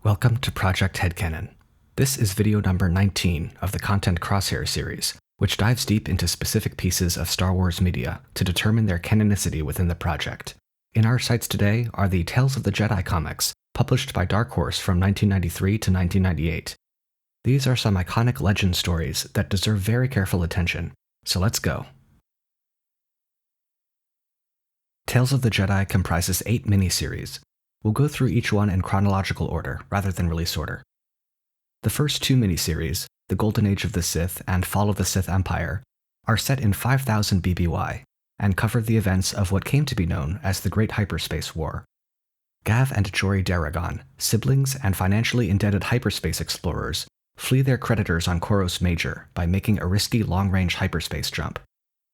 Welcome to Project HeadCanon. This is video number 19 of the Content Crosshair series, which dives deep into specific pieces of Star Wars media to determine their canonicity within the project. In our sights today are the Tales of the Jedi comics, published by Dark Horse from 1993 to 1998. These are some iconic legend stories that deserve very careful attention, so let's go. Tales of the Jedi comprises 8 miniseries. We'll go through each one in chronological order, rather than release order. The first 2 miniseries, The Golden Age of the Sith and Fall of the Sith Empire, are set in 5000 BBY, and cover the events of what came to be known as the Great Hyperspace War. Gav and Jory Daragon, siblings and financially indebted hyperspace explorers, flee their creditors on Koros Major by making a risky long-range hyperspace jump.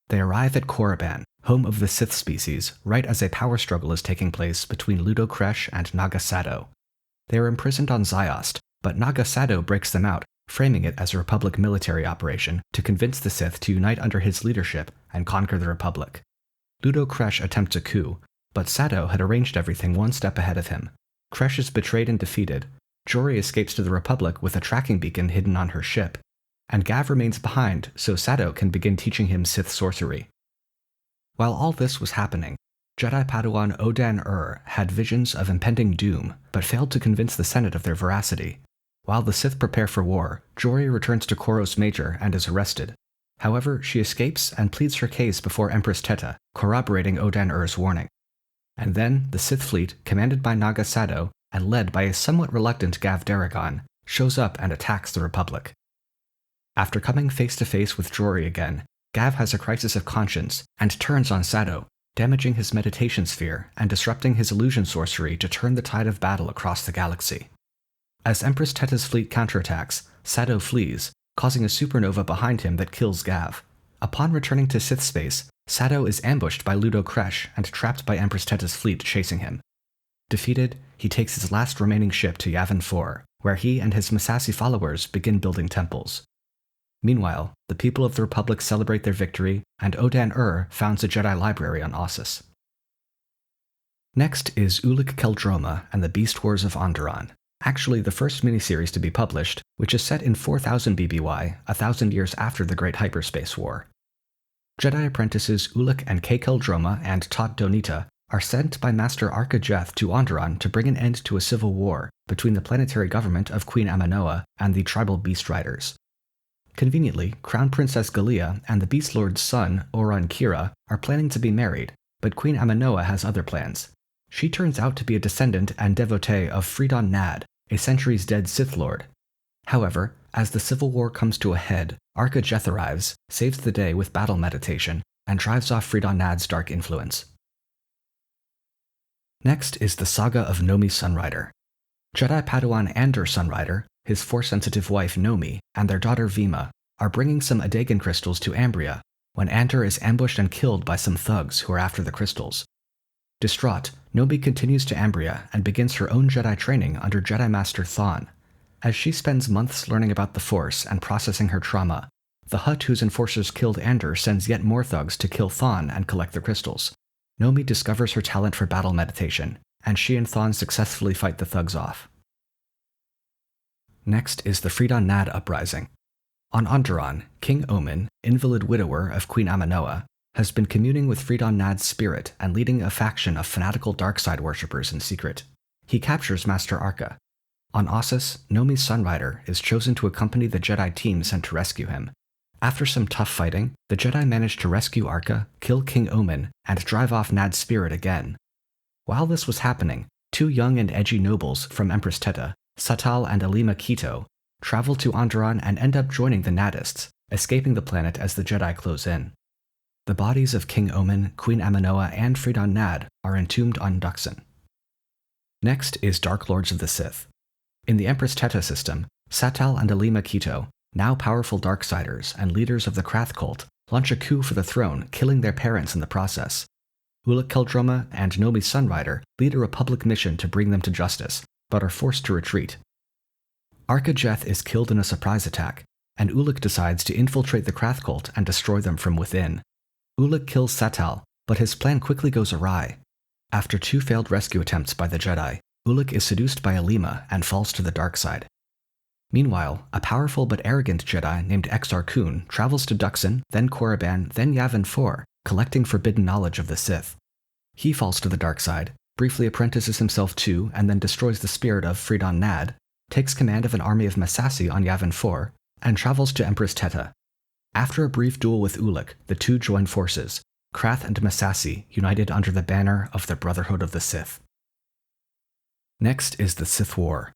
They arrive at Korriban, home of the Sith species, right as a power struggle is taking place between Ludo Kresh and Naga Sadow. They are imprisoned on Ziost, but Naga Sadow breaks them out, framing it as a Republic military operation to convince the Sith to unite under his leadership and conquer the Republic. Ludo Kresh attempts a coup, but Sadow had arranged everything one step ahead of him. Kresh is betrayed and defeated. Jory escapes to the Republic with a tracking beacon hidden on her ship, and Gav remains behind so Sadow can begin teaching him Sith sorcery. While all this was happening, Jedi Padawan Odan had visions of impending doom, but failed to convince the Senate of their veracity. While the Sith prepare for war, Jory returns to Koros Major and is arrested. However, she escapes and pleads her case before Empress Teta, corroborating Odan warning. And then, the Sith fleet, commanded by Naga Sadow and led by a somewhat reluctant Gav Daragon, shows up and attacks the Republic. After coming face-to-face with Jory again, Gav has a crisis of conscience and turns on Sadow, damaging his meditation sphere and disrupting his illusion sorcery to turn the tide of battle across the galaxy. As Empress Teta's fleet counterattacks, Sadow flees, causing a supernova behind him that kills Gav. Upon returning to Sith space, Sadow is ambushed by Ludo Kresh and trapped by Empress Teta's fleet chasing him. Defeated, he takes his last remaining ship to Yavin 4, where he and his Massassi followers begin building temples. Meanwhile, the people of the Republic celebrate their victory, and Odan founds a Jedi library on Ossus. Next is Ulic Qel-Droma and the Beast Wars of Onderon, actually the first miniseries to be published, which is set in 4000 BBY, 1,000 years after the Great Hyperspace War. Jedi apprentices Ulic and Qel-Droma and Tot Donita are sent by Master Arca Jeth to Onderon to bring an end to a civil war between the planetary government of Queen Aminoa and the tribal Beast Riders. Conveniently, Crown Princess Gallia and the Beast Lord's son, Oron Kira, are planning to be married, but Queen Aminoa has other plans. She turns out to be a descendant and devotee of Freedon Nad, a centuries-dead Sith Lord. However, as the civil war comes to a head, Arca Jeth arrives, saves the day with battle meditation, and drives off Freedon Nad's dark influence. Next is the saga of Nomi Sunrider. Jedi Padawan Ander Sunrider, his Force-sensitive wife Nomi, and their daughter Vima are bringing some Adegan crystals to Ambria when Ander is ambushed and killed by some thugs who are after the crystals. Distraught, Nomi continues to Ambria and begins her own Jedi training under Jedi Master Thawne. As she spends months learning about the Force and processing her trauma, the Hutt whose enforcers killed Ander sends yet more thugs to kill Thawne and collect the crystals. Nomi discovers her talent for battle meditation, and she and Thawne successfully fight the thugs off. Next is the Freedon Nad Uprising. On Onderon, King Omin, invalid widower of Queen Aminoa, has been communing with Freedon Nad's spirit and leading a faction of fanatical darkside worshippers in secret. He captures Master Arca. On Ossus, Nomi's Sunrider is chosen to accompany the Jedi team sent to rescue him. After some tough fighting, the Jedi manage to rescue Arca, kill King Omin, and drive off Nad's spirit again. While this was happening, 2 young and edgy nobles from Empress Teta, Satal and Alima Keto, travel to Onderon and end up joining the Nadists, escaping the planet as the Jedi close in. The bodies of King Omin, Queen Aminoa, and Freedon Nad are entombed on Duxon. Next is Dark Lords of the Sith. In the Empress Teta system, Satal and Alima Keto, now powerful Darksiders and leaders of the Krath cult, launch a coup for the throne, killing their parents in the process. Ulic Qel-Droma and Nomi Sunrider lead a Republic mission to bring them to justice, but are forced to retreat. Arca Jeth is killed in a surprise attack, and Ulic decides to infiltrate the Krath cult and destroy them from within. Ulic kills Satal, but his plan quickly goes awry. After 2 failed rescue attempts by the Jedi, Ulick is seduced by Alima and falls to the dark side. Meanwhile, a powerful but arrogant Jedi named Exar Kun travels to Duxon, then Korriban, then Yavin 4, collecting forbidden knowledge of the Sith. He falls to the dark side, briefly apprentices himself to and then destroys the spirit of Freedon Nad, takes command of an army of Massassi on Yavin 4, and travels to Empress Teta. After a brief duel with Ulick, the two join forces, Krath and Massassi united under the banner of the Brotherhood of the Sith. Next is the Sith War.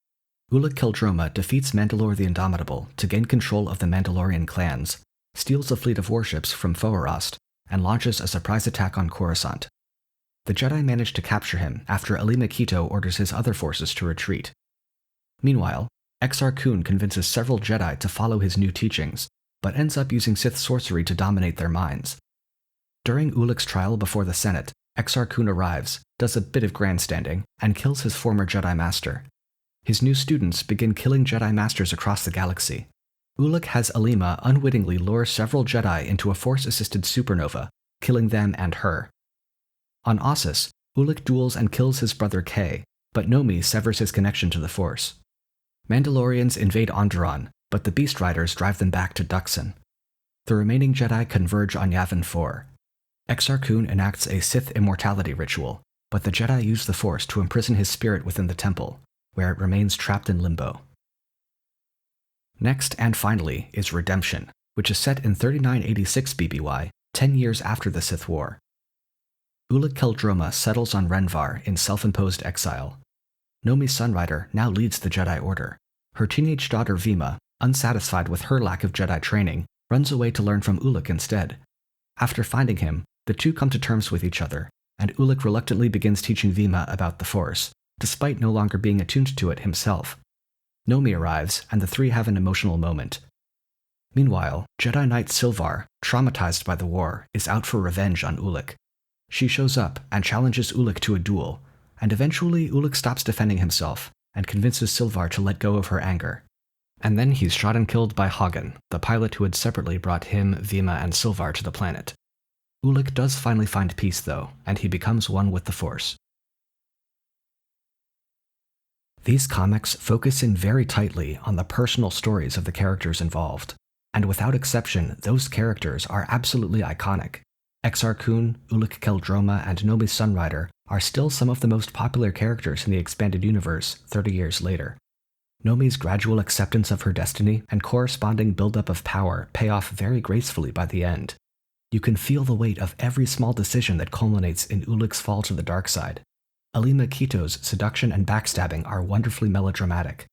Ulick Qel-Droma defeats Mandalore the Indomitable to gain control of the Mandalorian clans, steals a fleet of warships from Foarast, and launches a surprise attack on Coruscant. The Jedi manage to capture him after Alima Keto orders his other forces to retreat. Meanwhile, Exar Kun convinces several Jedi to follow his new teachings, but ends up using Sith sorcery to dominate their minds. During Ulick's trial before the Senate, Exar Kun arrives, does a bit of grandstanding, and kills his former Jedi Master. His new students begin killing Jedi Masters across the galaxy. Ulick has Alima unwittingly lure several Jedi into a Force-assisted supernova, killing them and her. On Ossus, Ulick duels and kills his brother Kay, but Nomi severs his connection to the Force. Mandalorians invade Onderon, but the Beast Riders drive them back to Duxon. The remaining Jedi converge on Yavin 4. Exar Kun enacts a Sith immortality ritual, but the Jedi use the Force to imprison his spirit within the temple, where it remains trapped in limbo. Next and finally is Redemption, which is set in 3986 BBY, 10 years after the Sith War. Ulick Qel-Droma settles on Renvar in self-imposed exile. Nomi Sunrider now leads the Jedi Order. Her teenage daughter Vima, unsatisfied with her lack of Jedi training, runs away to learn from Ulick instead. After finding him, the two come to terms with each other, and Ulick reluctantly begins teaching Vima about the Force, despite no longer being attuned to it himself. Nomi arrives, and the three have an emotional moment. Meanwhile, Jedi Knight Silvar, traumatized by the war, is out for revenge on Ulick. She shows up and challenges Ulick to a duel, and eventually Ulick stops defending himself and convinces Silvar to let go of her anger. And then he's shot and killed by Hagen, the pilot who had separately brought him, Vima, and Silvar to the planet. Ulick does finally find peace, though, and he becomes one with the Force. These comics focus in very tightly on the personal stories of the characters involved, and without exception, those characters are absolutely iconic. Exar Kun, Ulick Qel-Droma, and Nomi Sunrider are still some of the most popular characters in the expanded universe 30 years later. Nomi's gradual acceptance of her destiny and corresponding buildup of power pay off very gracefully by the end. You can feel the weight of every small decision that culminates in Ulick's fall to the dark side. Alima Keto's seduction and backstabbing are wonderfully melodramatic.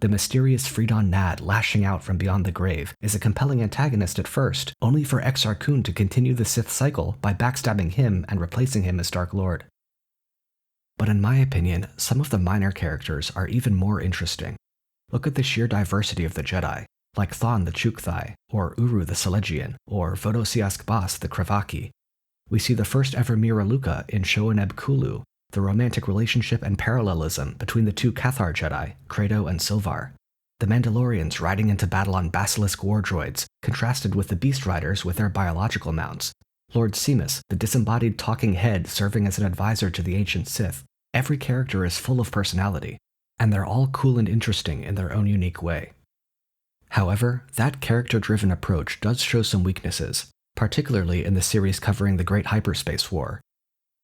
The mysterious Freedon Nad lashing out from beyond the grave is a compelling antagonist at first, only for Exar Kun to continue the Sith cycle by backstabbing him and replacing him as Dark Lord. But in my opinion, some of the minor characters are even more interesting. Look at the sheer diversity of the Jedi, like Thawne the Chukthai, or Uru the Selegian, or Vodosiask Bas the Kravaki. We see the first ever Mira Luka in Shoaneb Kulu, the romantic relationship and parallelism between the two Cathar Jedi, Credo and Silvar. The Mandalorians riding into battle on Basilisk war droids, contrasted with the Beast Riders with their biological mounts. Lord Seamus, the disembodied talking head serving as an advisor to the ancient Sith. Every character is full of personality, and they're all cool and interesting in their own unique way. However, that character-driven approach does show some weaknesses, particularly in the series covering the Great Hyperspace War.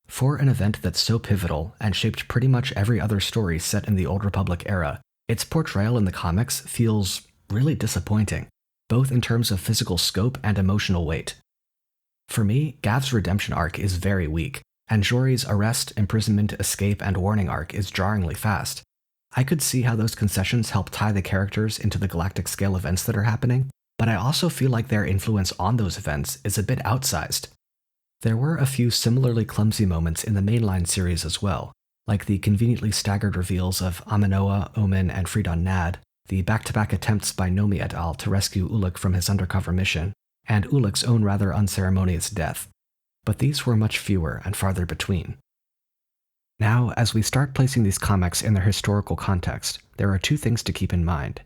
For an event that's so pivotal and shaped pretty much every other story set in the Old Republic era, its portrayal in the comics feels really disappointing, both in terms of physical scope and emotional weight. For me, Gav's redemption arc is very weak, and Jory's arrest, imprisonment, escape, and warning arc is jarringly fast. I could see how those concessions help tie the characters into the galactic scale events that are happening, but I also feel like their influence on those events is a bit outsized. There were a few similarly clumsy moments in the mainline series as well, like the conveniently staggered reveals of Aminoa, Omen, and Freedon Nad, the back-to-back attempts by Nomi et al. To rescue Ulick from his undercover mission, and Ulick's own rather unceremonious death. But these were much fewer and farther between. Now, as we start placing these comics in their historical context, there are two things to keep in mind.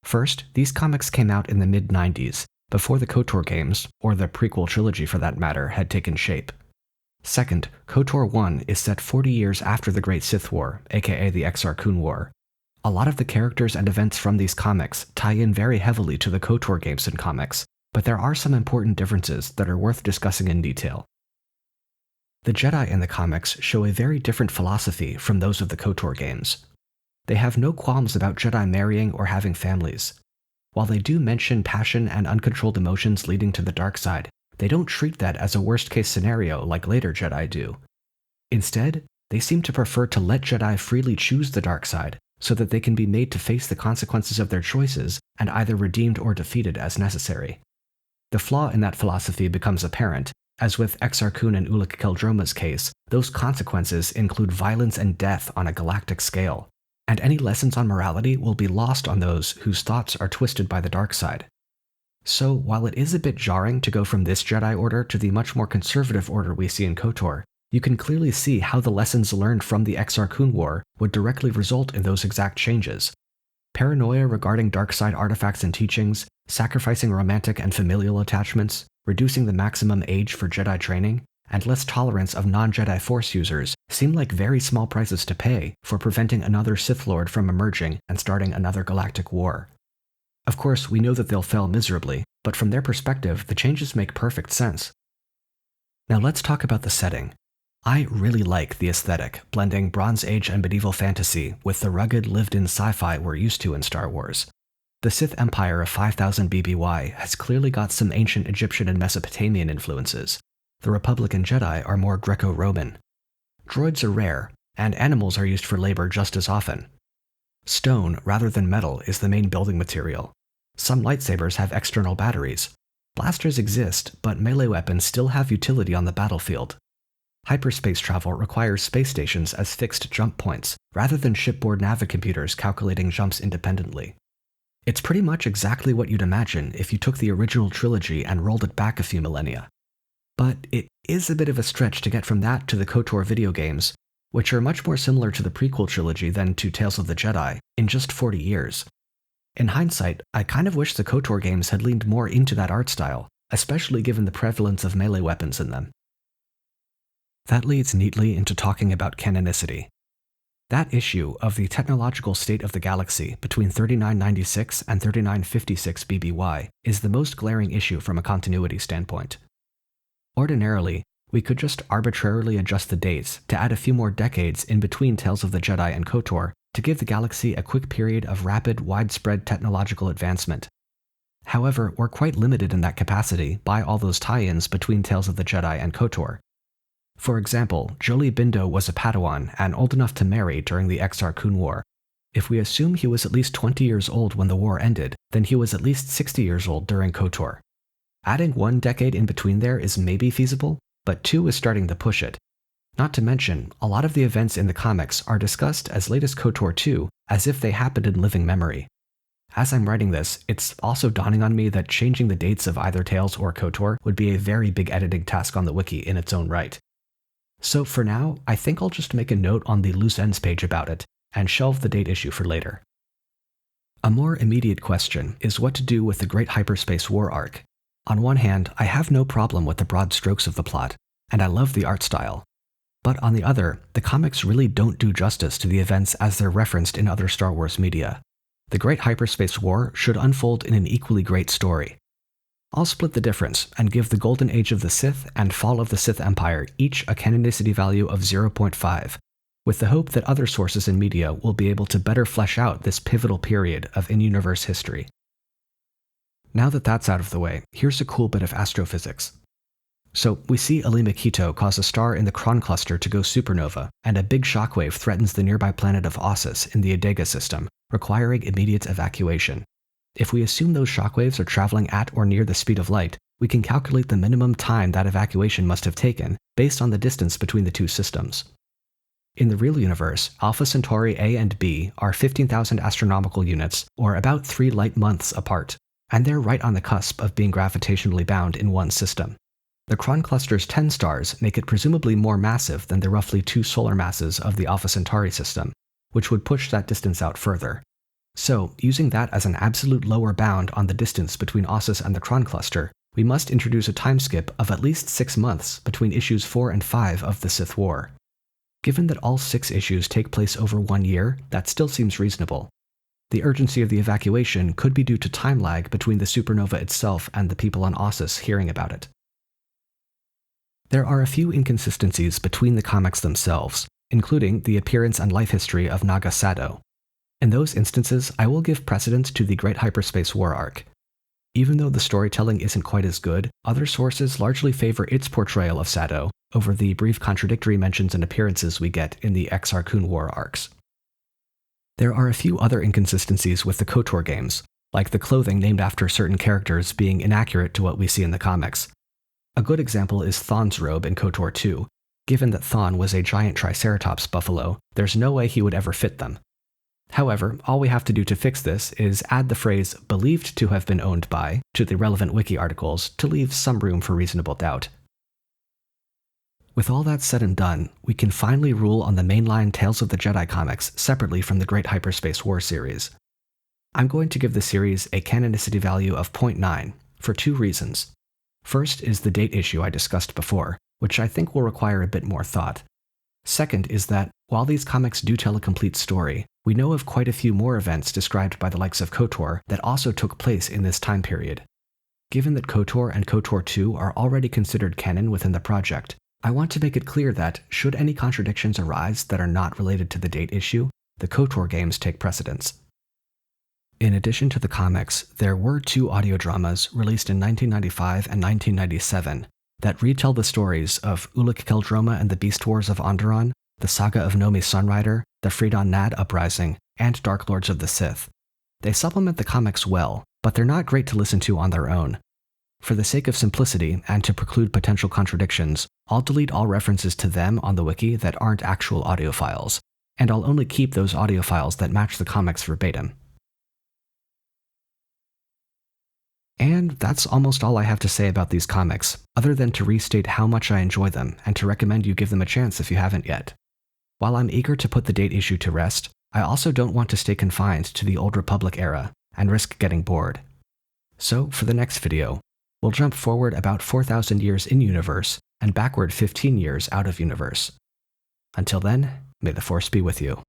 First, these comics came out in the mid-90s, before the KOTOR games, or the prequel trilogy for that matter, had taken shape. Second, KOTOR 1 is set 40 years after the Great Sith War, aka the Exar Kun War. A lot of the characters and events from these comics tie in very heavily to the KOTOR games and comics, but there are some important differences that are worth discussing in detail. The Jedi in the comics show a very different philosophy from those of the KOTOR games. They have no qualms about Jedi marrying or having families. While they do mention passion and uncontrolled emotions leading to the dark side, they don't treat that as a worst-case scenario like later Jedi do. Instead, they seem to prefer to let Jedi freely choose the dark side so that they can be made to face the consequences of their choices and either redeemed or defeated as necessary. The flaw in that philosophy becomes apparent, as with Exar Kun and Ulic Qel-Droma's case, those consequences include violence and death on a galactic scale, and any lessons on morality will be lost on those whose thoughts are twisted by the dark side. So, while it is a bit jarring to go from this Jedi Order to the much more conservative order we see in KOTOR, you can clearly see how the lessons learned from the Exar Kun War would directly result in those exact changes. Paranoia regarding dark side artifacts and teachings, sacrificing romantic and familial attachments, reducing the maximum age for Jedi training, and less tolerance of non-Jedi Force users seem like very small prices to pay for preventing another Sith Lord from emerging and starting another galactic war. Of course, we know that they'll fail miserably, but from their perspective, the changes make perfect sense. Now let's talk about the setting. I really like the aesthetic, blending Bronze Age and medieval fantasy with the rugged, lived-in sci-fi we're used to in Star Wars. The Sith Empire of 5000 BBY has clearly got some ancient Egyptian and Mesopotamian influences. The Republican Jedi are more Greco-Roman. Droids are rare, and animals are used for labor just as often. Stone, rather than metal, is the main building material. Some lightsabers have external batteries. Blasters exist, but melee weapons still have utility on the battlefield. Hyperspace travel requires space stations as fixed jump points, rather than shipboard navicomputers calculating jumps independently. It's pretty much exactly what you'd imagine if you took the original trilogy and rolled it back a few millennia. But it is a bit of a stretch to get from that to the KOTOR video games, which are much more similar to the prequel trilogy than to Tales of the Jedi, in just 40 years. In hindsight, I kind of wish the KOTOR games had leaned more into that art style, especially given the prevalence of melee weapons in them. That leads neatly into talking about canonicity. That issue of the technological state of the galaxy between 3996 and 3956 BBY is the most glaring issue from a continuity standpoint. Ordinarily, we could just arbitrarily adjust the dates to add a few more decades in between Tales of the Jedi and KOTOR to give the galaxy a quick period of rapid, widespread technological advancement. However, we're quite limited in that capacity by all those tie-ins between Tales of the Jedi and KOTOR. For example, Jolee Bindo was a Padawan and old enough to marry during the Exar Kun War. If we assume he was at least 20 years old when the war ended, then he was at least 60 years old during KOTOR. Adding 1 decade in between there is maybe feasible, but 2 is starting to push it. Not to mention, a lot of the events in the comics are discussed as late as KOTOR 2, as if they happened in living memory. As I'm writing this, it's also dawning on me that changing the dates of either Tales or KOTOR would be a very big editing task on the wiki in its own right. So for now, I think I'll just make a note on the loose ends page about it, and shelve the date issue for later. A more immediate question is what to do with the Great Hyperspace War arc. On one hand, I have no problem with the broad strokes of the plot, and I love the art style. But on the other, the comics really don't do justice to the events as they're referenced in other Star Wars media. The Great Hyperspace War should unfold in an equally great story. I'll split the difference and give the Golden Age of the Sith and Fall of the Sith Empire each a canonicity value of 0.5, with the hope that other sources in media will be able to better flesh out this pivotal period of in-universe history. Now that that's out of the way, here's a cool bit of astrophysics. So, we see Alima Keto cause a star in the Kron cluster to go supernova, and a big shockwave threatens the nearby planet of Ossus in the Adega system, requiring immediate evacuation. If we assume those shockwaves are traveling at or near the speed of light, we can calculate the minimum time that evacuation must have taken based on the distance between the two systems. In the real universe, Alpha Centauri A and B are 15,000 astronomical units, or about 3 light months apart, and they're right on the cusp of being gravitationally bound in one system. The Kron cluster's 10 stars make it presumably more massive than the roughly 2 solar masses of the Alpha Centauri system, which would push that distance out further. So, using that as an absolute lower bound on the distance between Ossus and the Kron cluster, we must introduce a time skip of at least 6 months between issues 4 and 5 of the Sith War. Given that all 6 issues take place over 1 year, that still seems reasonable. The urgency of the evacuation could be due to time lag between the supernova itself and the people on Ossus hearing about it. There are a few inconsistencies between the comics themselves, including the appearance and life history of Naga Sato. In those instances, I will give precedence to the Great Hyperspace War arc. Even though the storytelling isn't quite as good, other sources largely favor its portrayal of Sato over the brief contradictory mentions and appearances we get in the Exar Kun War arcs. There are a few other inconsistencies with the KOTOR games, like the clothing named after certain characters being inaccurate to what we see in the comics. A good example is Thawne's robe in KOTOR 2. Given that Thawne was a giant Triceratops buffalo, there's no way he would ever fit them. However, all we have to do to fix this is add the phrase "believed to have been owned by" to the relevant wiki articles to leave some room for reasonable doubt. With all that said and done, we can finally rule on the mainline Tales of the Jedi comics separately from the Great Hyperspace War series. I'm going to give the series a canonicity value of 0.9 for 2 reasons. First is the date issue I discussed before, which I think will require a bit more thought. Second is that, while these comics do tell a complete story, we know of quite a few more events described by the likes of KOTOR that also took place in this time period. Given that KOTOR and KOTOR 2 are already considered canon within the project, I want to make it clear that, should any contradictions arise that are not related to the date issue, the KOTOR games take precedence. In addition to the comics, there were 2 audio dramas released in 1995 and 1997 that retell the stories of Ulic Qel-Droma and the Beast Wars of Onderon, the Saga of Nomi Sunrider, the Freedon Nad Uprising, and Dark Lords of the Sith. They supplement the comics well, but they're not great to listen to on their own. For the sake of simplicity, and to preclude potential contradictions, I'll delete all references to them on the wiki that aren't actual audio files, and I'll only keep those audio files that match the comics verbatim. And that's almost all I have to say about these comics, other than to restate how much I enjoy them and to recommend you give them a chance if you haven't yet. While I'm eager to put the date issue to rest, I also don't want to stay confined to the Old Republic era and risk getting bored. So, for the next video, we'll jump forward about 4,000 years in-universe and backward 15 years out of universe. Until then, may the Force be with you.